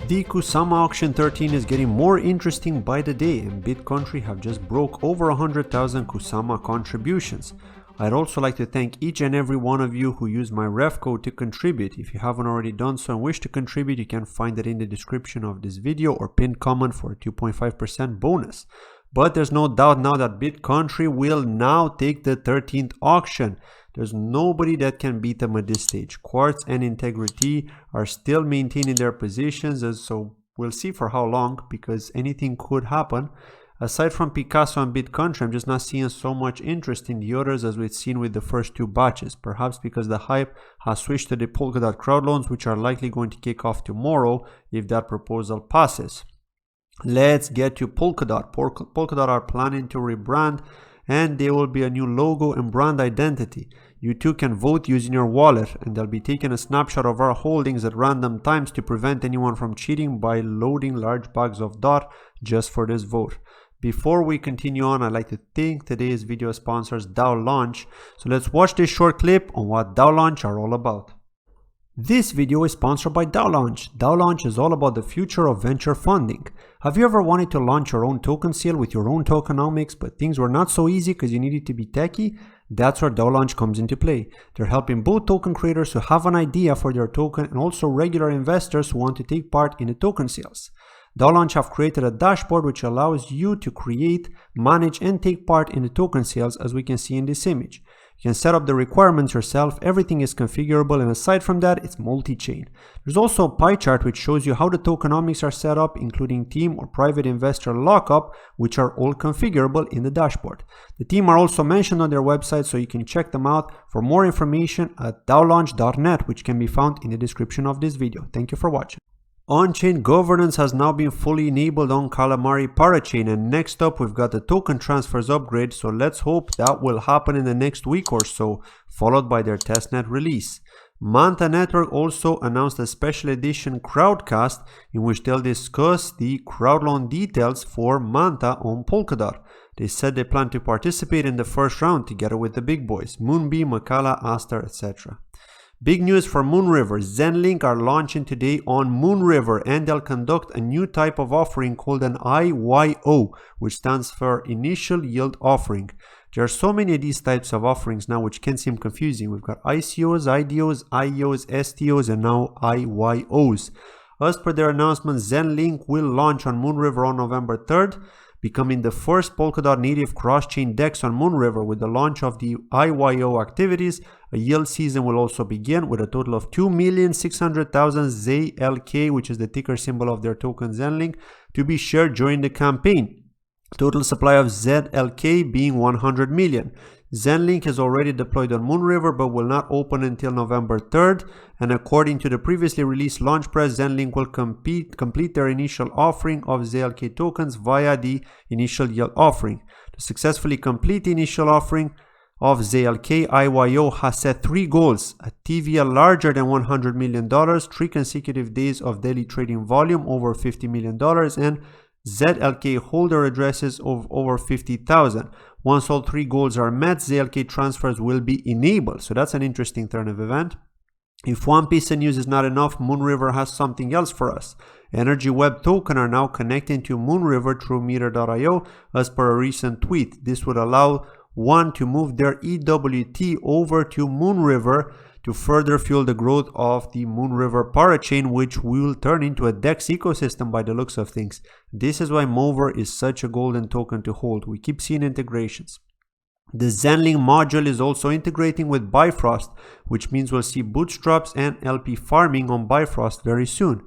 The Kusama Auction 13 is getting more interesting by the day, and BitCountry have just broke over 100,000 Kusama contributions. I'd also like to thank each and every one of you who used my ref code to contribute. If you haven't already done so and wish to contribute, you can find it in the description of this video or pinned comment for a 2.5% bonus. But there's no doubt now that BitCountry will now take the 13th auction. There's nobody that can beat them at this stage. Quartz and Integrity are still maintaining their positions, so we'll see for how long, because anything could happen. Aside from Picasso and BitCountry, I'm just not seeing so much interest in the others as we've seen with the first two batches. Perhaps because the hype has switched to the Polkadot Crowdloans, which are likely going to kick off tomorrow if that proposal passes. Let's get to Polkadot. Polkadot are planning to rebrand, and there will be a new logo and brand identity. You too can vote using your wallet, and they'll be taking a snapshot of our holdings at random times to prevent anyone from cheating by loading large bags of DOT just for this vote. Before we continue on, I'd like to thank today's video sponsors, DAO Launch. So let's watch this short clip on what DAO Launch are all about. This video is sponsored by DAO Launch. DAO Launch is all about the future of venture funding. Have you ever wanted to launch your own token sale with your own tokenomics, but things were not so easy because you needed to be techie? That's where DAO Launch comes into play. They're helping both token creators who have an idea for their token and also regular investors who want to take part in the token sales. DAO Launch have created a dashboard which allows you to create, manage, and take part in the token sales, as we can see in this image. You can set up the requirements yourself, everything is configurable, and aside from that, it's multi-chain. There's also a pie chart which shows you how the tokenomics are set up, including team or private investor lockup, which are all configurable in the dashboard. The team are also mentioned on their website, so you can check them out for more information at daolaunch.net, which can be found in the description of this video. Thank you for watching. On-chain governance has now been fully enabled on Calamari parachain, and next up we've got the token transfers upgrade, so let's hope that will happen in the next week or so, followed by their testnet release. Manta Network also announced a special edition crowdcast in which they'll discuss the crowdloan details for Manta on Polkadot. They said they plan to participate in the first round together with the big boys, Moonbeam, Makala, Aster, etc. Big news for Moonriver. Zenlink are launching today on Moonriver, and they'll conduct a new type of offering called an IYO, which stands for Initial Yield Offering. There are so many of these types of offerings now which can seem confusing. We've got ICOs, IDOs, IEOs, STOs, and now IYOs. As per their announcement, Zenlink will launch on Moonriver on November 3rd, becoming the first Polkadot native cross-chain DEX on Moonriver. With the launch of the IYO activities, a yield season will also begin with a total of 2,600,000 ZLK, which is the ticker symbol of their token Zenlink, to be shared during the campaign. Total supply of ZLK being 100 million. Zenlink is already deployed on Moonriver but will not open until November 3rd, and according to the previously released launch press, Zenlink will complete their initial offering of ZLK tokens via the initial yield offering. To successfully complete the initial offering of ZLK, IYO has set 3 goals: a TVL larger than $100 million, 3 consecutive days of daily trading volume over $50 million, and ZLK holder addresses of over 50,000. Once all 3 goals are met, ZLK transfers will be enabled. So that's an interesting turn of event. If one piece of news is not enough, Moonriver has something else for us. Energy Web token are now connecting to Moonriver through Meter.io as per a recent tweet. This would allow one to move their EWT over to Moonriver to further fuel the growth of the Moonriver parachain, which will turn into a DEX ecosystem by the looks of things. This is why Mover is such a golden token to hold. We keep seeing integrations. The Zenlink module is also integrating with Bifrost, which means we'll see bootstraps and LP farming on Bifrost very soon.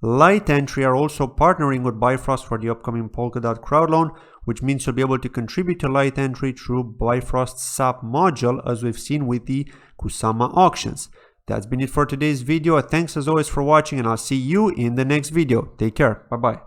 Light Entry are also partnering with Bifrost for the upcoming Polkadot Crowdloan, which means you'll be able to contribute to Light Entry through Bifrost's SAP module, as we've seen with the Kusama auctions. That's been it for today's video. Thanks as always for watching, and I'll see you in the next video. Take care. Bye-bye.